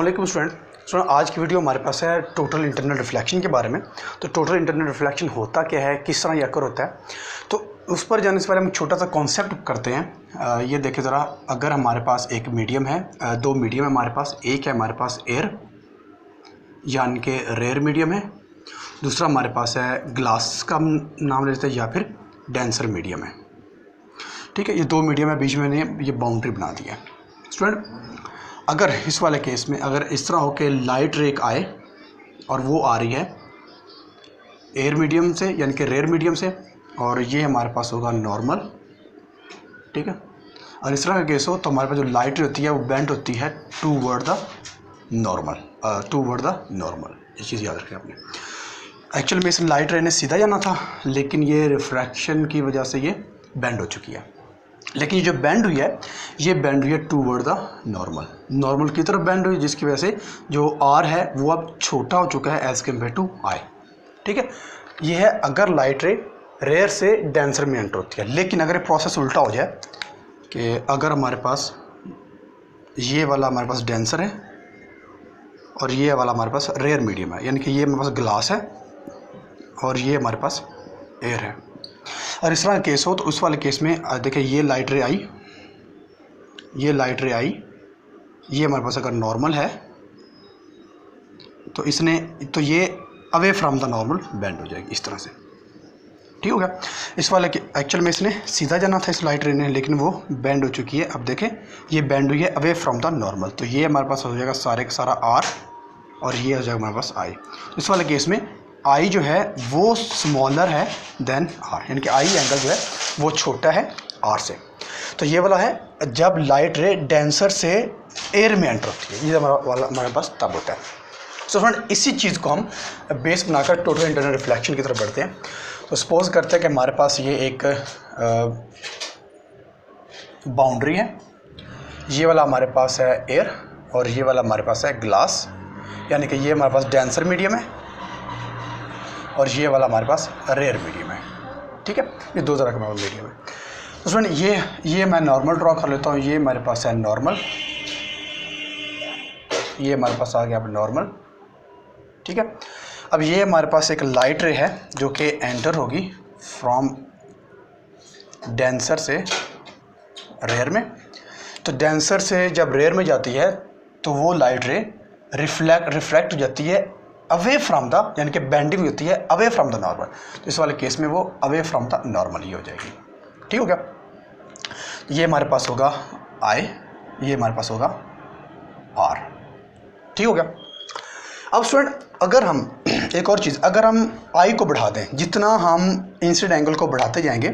वालेकुम स्टूडेंट, आज की वीडियो हमारे पास है टोटल इंटरनल रिफ्लेक्शन के बारे में। तो टोटल इंटरनल रिफ्लेक्शन होता क्या है, किस तरह ये अकर होता है, तो उस पर जाने से पहले हम छोटा सा कॉन्सेप्ट करते हैं। ये देखें ज़रा, अगर हमारे पास एक मीडियम है, दो मीडियम है हमारे पास, एक है हमारे पास एयर यानी कि रेयर मीडियम है, दूसरा हमारे पास है ग्लास का नाम लेते हैं या फिर डेंसर मीडियम है। ठीक है, ये दो मीडियम है, बीच में मैंने ये बाउंड्री बना दी है। स्टूडेंट, अगर इस वाले केस में अगर इस तरह हो कि लाइट रे आए और वो आ रही है एयर मीडियम से यानी कि रेयर मीडियम से, और ये हमारे पास होगा नॉर्मल। ठीक है, और इस तरह का केस हो तो हमारे पास जो लाइट रे होती है वो बेंड होती है टूवर्ड द नॉर्मल, ये चीज़ याद रखें आपने। एक्चुअल में इस लाइट रे ने सीधा जाना था, लेकिन ये रिफ्रैक्शन की वजह से ये बेंड हो चुकी है। लेकिन ये जो बेंड हुई है, ये बेंड हुई है टूवर्ड द नॉर्मल की तरफ बेंड हुई, जिसकी वजह से जो आर है वो अब छोटा हो चुका है एज़ कम्पेयर टू आई। ठीक है, ये है अगर लाइट रे रेयर से डेंसर में एंटर होती है। लेकिन अगर ये प्रोसेस उल्टा हो जाए कि अगर हमारे पास ये वाला हमारे पास डेंसर है और ये वाला हमारे पास रेयर मीडियम है, यानी कि ये हमारे पास ग्लास है और ये हमारे पास एयर है, और इस तरह का केस हो तो उस वाले केस में देखिए ये लाइट रे आई, ये हमारे पास अगर नॉर्मल है तो ये away from the normal bend हो जाएगी इस तरह से। ठीक हो गया। इस वाले के एक्चुअल में इसने सीधा जाना था इस लाइट रे ने, लेकिन वो बेंड हो चुकी है। अब देखें ये बेंड हुई है अवे फ्रॉम द नॉर्मल, तो ये हमारे पास हो जाएगा सारे का सारा आर और ये हो जाएगा हमारे पास आई। इस वाले केस में आई जो है वो स्मॉलर है देन आर, यानी कि आई एंगल जो है वो छोटा है आर से। तो ये वाला है जब लाइट रे डेंसर से एयर में एंटर होती है, ये हमारे पास तब होता है। सो फ्रेंड, इसी चीज़ को हम बेस बनाकर टोटल इंटरनल रिफ्लेक्शन की तरफ बढ़ते हैं। तो सपोज करते हैं कि हमारे पास ये एक बाउंड्री है, ये वाला हमारे पास है एयर और ये वाला हमारे पास है ग्लास, यानी कि ये हमारे पास डेंसर मीडियम है और ये वाला हमारे पास रेयर मीडियम है। ठीक है, ये दो तरह का मीडियम है। तो फ्रेंड ये मैं नॉर्मल ड्रॉ कर लेता हूँ। ये हमारे पास है नॉर्मल, ये हमारे पास आ गया अब नॉर्मल। ठीक है, अब ये हमारे पास एक लाइट रे है जो कि एंटर होगी फ्रॉम डेंसर से रेयर में। तो डेंसर से जब रेयर में जाती है तो वो लाइट रे रिफ्रैक्ट हो जाती है अवे फ्रॉम द, यानी कि बेंडिंग होती है अवे फ्रॉम द नॉर्मल। तो इस वाले केस में वो अवे फ्रॉम द नॉर्मल ही हो जाएगी। ठीक हो गया। ये हमारे पास होगा आई, ये हमारे पास होगा आर। ठीक हो गया। अब स्टूडेंट, अगर हम एक और चीज़, अगर हम आई को बढ़ा दें, जितना हम इंसिडेंट एंगल को बढ़ाते जाएंगे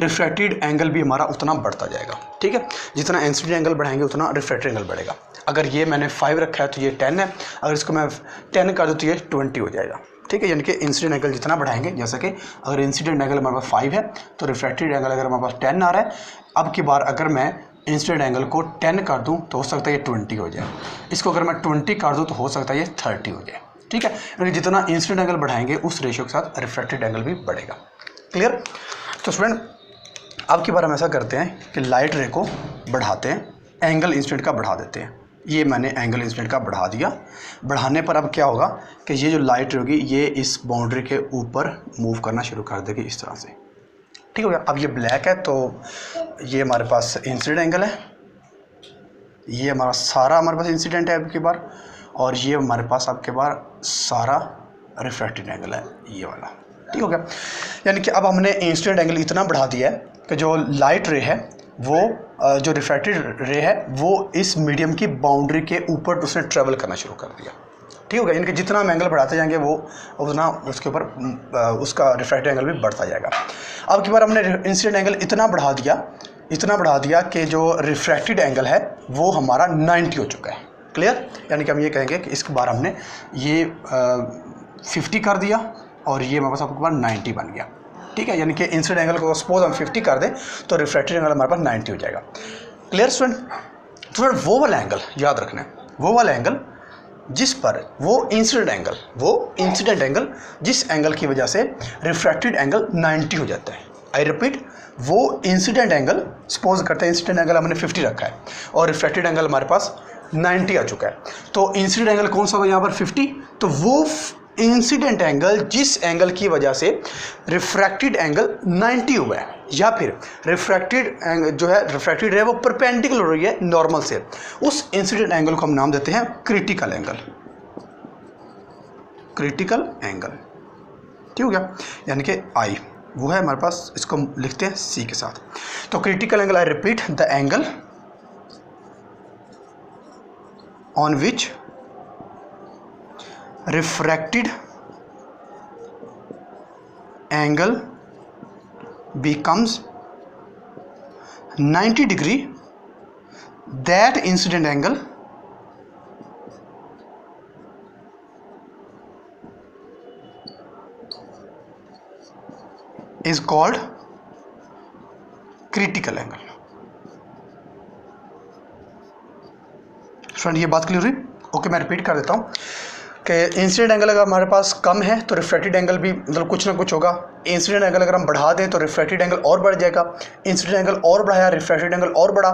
रिफ्रैक्टेड एंगल भी हमारा उतना बढ़ता जाएगा। ठीक है, जितना इंसिडेंट एंगल बढ़ाएंगे उतना रिफ्रैक्टेड एंगल बढ़ेगा। अगर ये मैंने 5 रखा है तो ये 10 है, अगर इसको मैं 10 कर दूँ तो ये 20 हो जाएगा। ठीक है, यानी कि इंसिडेंट एंगल जितना बढ़ाएंगे, जैसा कि अगर इंसिडेंट एंगल हमारे पास 5 है तो रिफ्रैक्टेड एंगल अगर हमारे पास 10 आ रहा है, अब की बार अगर मैं इंसिडेंट एंगल को 10 कर दूं तो हो सकता है ये 20 हो जाए। इसको अगर मैं 20 कर दूं तो हो सकता है ये 30 हो जाए। ठीक है, यानी जितना इंसिडेंट एंगल बढ़ाएंगे उस रेशियो के साथ रिफ्रैक्टेड एंगल भी बढ़ेगा। क्लियर। तो स्टूडेंट, अब की बार हम ऐसा करते हैं कि लाइट रे को बढ़ाते हैं, एंगल इंसिडेंट का बढ़ा देते हैं। ये मैंने एंगल इंसिडेंट का बढ़ा दिया। बढ़ाने पर अब क्या होगा कि ये जो लाइट रे होगी ये इस बाउंड्री के ऊपर मूव करना शुरू कर देगी इस तरह से। ठीक हो गया। अब ये ब्लैक है तो ये हमारे पास इंसिडेंट एंगल है, ये हमारा सारा हमारे पास इंसिडेंट है अब की बार, और ये हमारे पास अब की बार सारा रिफ्रैक्टेड एंगल है ये वाला। ठीक हो गया। यानी कि अब हमने इंसिडेंट एंगल इतना बढ़ा दिया है कि जो लाइट रे है वो जो रिफ्रैक्टेड रे है वो इस मीडियम की बाउंड्री के ऊपर उसने ट्रेवल करना शुरू कर दिया। ठीक हो गया। यानी कि जितना हम एंगल बढ़ाते जाएंगे वो उतना उसके ऊपर उसका रिफ्रैक्टेड एंगल भी बढ़ता जाएगा। अब की बार हमने इंसिडेंट एंगल इतना बढ़ा दिया कि जो रिफ्रैक्टेड एंगल है वो हमारा 90 हो चुका है। क्लियर। यानी कि हम ये कहेंगे कि इस बार हमने ये 50 कर दिया और ये हमारे पास आपके पास 90 बन गया। ठीक है, यानी कि इंसिडेंट एंगल को सपोज हम 50 कर दें तो रिफ्रैक्टेड एंगल हमारे पास 90 हो जाएगा। Clear student. तो वो वाला एंगल याद रखना है, वो वाला एंगल जिस पर वो इंसिडेंट एंगल जिस एंगल की वजह से रिफ्रैक्टेड एंगल 90 हो जाता है। आई रिपीट, वो इंसिडेंट एंगल, सपोज करते हैं इंसिडेंट एंगल हमने 50 रखा है और रिफ्रैक्टेड एंगल हमारे पास 90 आ चुका है। तो इंसिडेंट एंगल कौन सा होगा यहाँ पर 50। तो वो इंसिडेंट एंगल जिस एंगल की वजह से रिफ्रैक्टेड एंगल 90 हुआ है, या फिर रिफ्रैक्टेड जो है रिफ्रैक्टेड है वो परपेंडिकुलर हो रही है नॉर्मल से, उस इंसिडेंट एंगल को हम नाम देते हैं क्रिटिकल एंगल। क्रिटिकल एंगल ठीक हो गया, यानी कि आई वो है हमारे पास, इसको हम लिखते हैं सी के साथ। तो critical angle, I repeat, the angle on which refracted angle becomes 90 degree, that incident angle is called critical angle। Friend ये बात क्लियर हुई? ओके, मैं रिपीट कर देता हूँ कि इंसिडेंट एंगल अगर हमारे पास कम है तो रिफ्रैक्टेड एंगल भी मतलब कुछ ना कुछ होगा। इंसिडेंट एंगल अगर हम बढ़ा दें तो रिफ्रैक्टेड एंगल और बढ़ जाएगा। इंसिडेंट एंगल और बढ़ाया, रिफ्रैक्टेड एंगल और बढ़ा।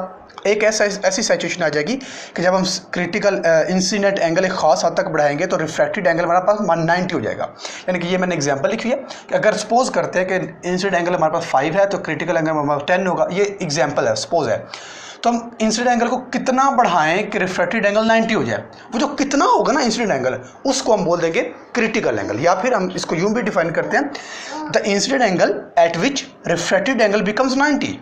एक ऐसी सिचुएशन आ जाएगी कि जब हम क्रिटिकल इंसिडेंट एंगल एक खास हद तक बढ़ाएंगे तो रिफ्रैक्टेड एंगल हमारे पास 190 हो जाएगा। यानी कि ये मैंने एग्जांपल लिखी है कि अगर सपोज करते हैं कि इंसिडेंट एंगल हमारे पास 5 है तो क्रिटिकल एंगल हमारे पास 10 होगा। ये एग्जाम्पल है, सपोज है। तो हम इंसिडेंट एंगल को कितना बढ़ाएं कि रिफ्रैक्टेड एंगल 90 हो जाए, वो जो कितना होगा ना इंसिडेंट एंगल, उसको हम बोल देंगे क्रिटिकल एंगल। या फिर हम इसको यूं भी डिफाइन करते हैं, the incident angle eight which refracted angle becomes 90।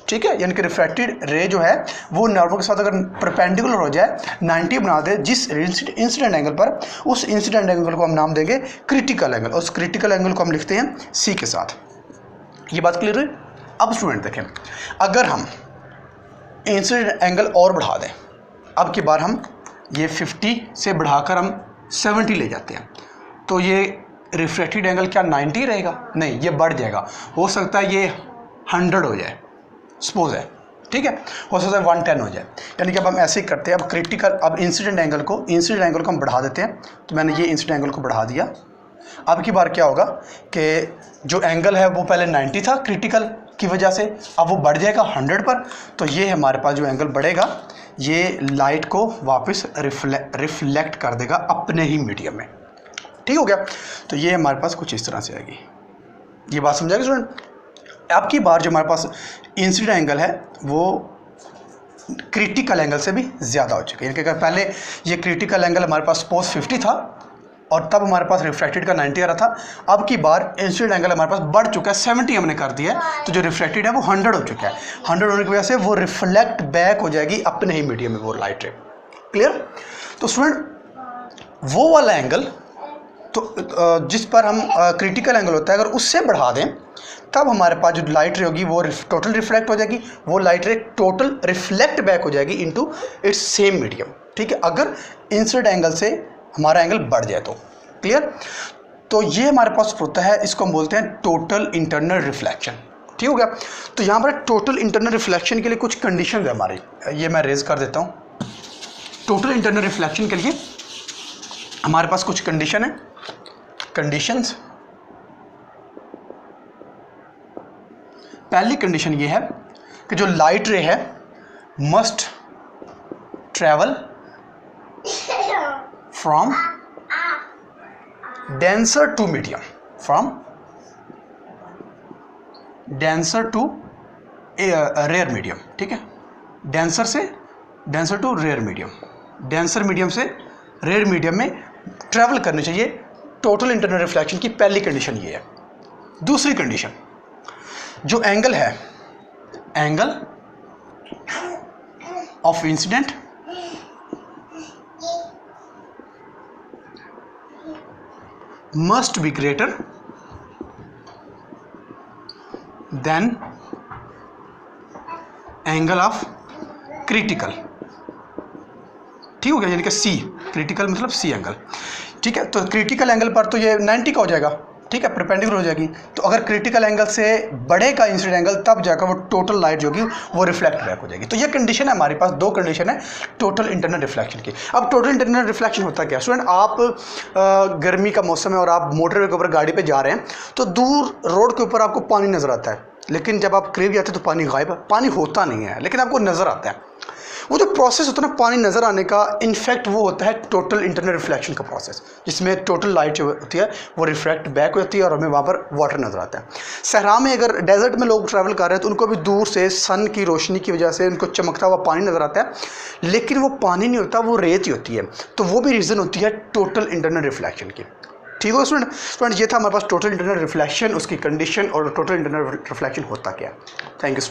ठीक है, यानी कि रिफ्रैक्टेड रे जो है वो नॉर्मल के साथ अगर परपेंडिकुलर हो जाए, 90 बना दे जिस इंसिडेंट एंगल पर, उस इंसिडेंट एंगल को हम नाम देंगे क्रिटिकल एंगल। उस क्रिटिकल एंगल को हम लिखते हैं सी के साथ। ये बात क्लियर हुई? अब स्टूडेंट देखें, अगर हम इंसिडेंट एंगल और बढ़ा दें, अब की बार हम ये 50 से बढ़ाकर हम 70 ले जाते हैं, तो ये रिफ्रैक्टेड एंगल क्या 90 रहेगा? नहीं, ये बढ़ जाएगा। हो सकता है ये 100 हो जाए, सपोज है, ठीक है, हो सकता है 110 हो जाए। यानी कि अब हम ऐसे ही करते हैं, अब क्रिटिकल, अब इंसिडेंट एंगल को हम बढ़ा देते हैं। तो मैंने ये इंसिडेंट एंगल को बढ़ा दिया। अब की बार क्या होगा कि जो एंगल है वो पहले 90 था क्रिटिकल की वजह से, अब वो बढ़ जाएगा 100 पर। तो ये हमारे पास जो एंगल बढ़ेगा ये लाइट को वापस रिफ्लेक्ट कर देगा अपने ही मीडियम में। ठीक हो गया? तो ये हमारे पास कुछ इस तरह से आएगी। ये बात समझाएगा स्टूडेंट? अब की बार जो हमारे पास इंसिडेंट एंगल है वो क्रिटिकल एंगल से भी ज़्यादा हो चुका है। यानी कि अगर पहले ये क्रिटिकल एंगल हमारे पास सपोज 50 था और तब हमारे पास रिफ्रैक्टेड का 90 आ रहा था, अब की बार इंसिडेंट एंगल हमारे पास बढ़ चुका है, 70 हमने कर दिया है। तो जो रिफ्रैक्टेड है वो 100 हो चुका है। 100 होने की वजह से वो रिफ्लेक्ट बैक हो जाएगी अपने ही मीडियम में, वो लाइट रे। क्लियर? तो स्टूडेंट वो वाला एंगल तो जिस पर हम क्रिटिकल एंगल होता है, अगर उससे बढ़ा दें तब हमारे पास जो लाइट रे होगी वो टोटल रिफ्लेक्ट हो जाएगी। वो लाइट रे टोटल रिफ्लेक्ट बैक हो जाएगी इनटू इट्स सेम मीडियम। ठीक है, अगर इंसिडेंट एंगल से हमारा एंगल बढ़ जाए तो। क्लियर? तो ये हमारे पास होता है, इसको हम बोलते हैं टोटल इंटरनल रिफ्लेक्शन। ठीक हो गया? तो यहाँ पर टोटल इंटरनल रिफ्लेक्शन के लिए कुछ कंडीशन है हमारी, ये मैं रेज कर देता हूँ। टोटल इंटरनल रिफ्लेक्शन के लिए हमारे पास कुछ कंडीशन है। कंडीशंस, पहली कंडीशन ये है कि जो लाइट रे है must travel from denser to medium, from denser to rare medium. ठीक है, denser to rare medium, denser medium से रेयर मीडियम में ट्रेवल करनी चाहिए। टोटल इंटरनल रिफ्लेक्शन की पहली कंडीशन ये है। दूसरी कंडीशन, जो एंगल है, angle of incident must be greater than angle of critical। ठीक हो गया? यानी कि सी, क्रिटिकल मतलब सी एंगल। ठीक है, तो क्रिटिकल एंगल पर तो ये 90 का हो जाएगा। ठीक है, परपेंडिकुलर हो जाएगी। तो अगर क्रिटिकल एंगल से बढ़ेगा इंसिडेंट एंगल तब जाकर वो टोटल लाइट जो होगी वो रिफ्लेक्ट बैक हो जाएगी। तो ये कंडीशन है हमारे पास, दो कंडीशन है टोटल इंटरनल रिफ्लेक्शन की। अब टोटल इंटरनल रिफ्लेक्शन होता क्या स्टूडेंट? आप गर्मी का मौसम है और आप मोटरवे के ऊपर गाड़ी पे जा रहे हैं, तो दूर रोड के ऊपर आपको पानी नज़र आता है, लेकिन जब आप करीब जाते हैं तो पानी गायब है, पानी होता नहीं है लेकिन आपको नज़र आता है। वो जो प्रोसेस होता है ना पानी नज़र आने का, इनफैक्ट वो होता है टोटल इंटरनल रिफ्लेक्शन का प्रोसेस, जिसमें टोटल लाइट जो होती है वो रिफ्लेक्ट बैक हो जाती है और हमें वहाँ पर वाटर नज़र आता है। सहरा में अगर डेजर्ट में लोग ट्रैवल कर रहे हैं तो उनको भी दूर से सन की रोशनी की वजह से उनको चमकता हुआ पानी नज़र आता है, लेकिन वो पानी नहीं होता, वो रेत ही होती है। तो वो भी रीज़न होती है टोटल इंटरनल रिफ्लेक्शन की। ठीक हो स्टूडेंट, ये था हमारे पास टोटल इंटरनल रिफ्लेक्शन, उसकी कंडीशन और टोटल इंटरनल रिफ्लेक्शन होता क्या है। Thank you.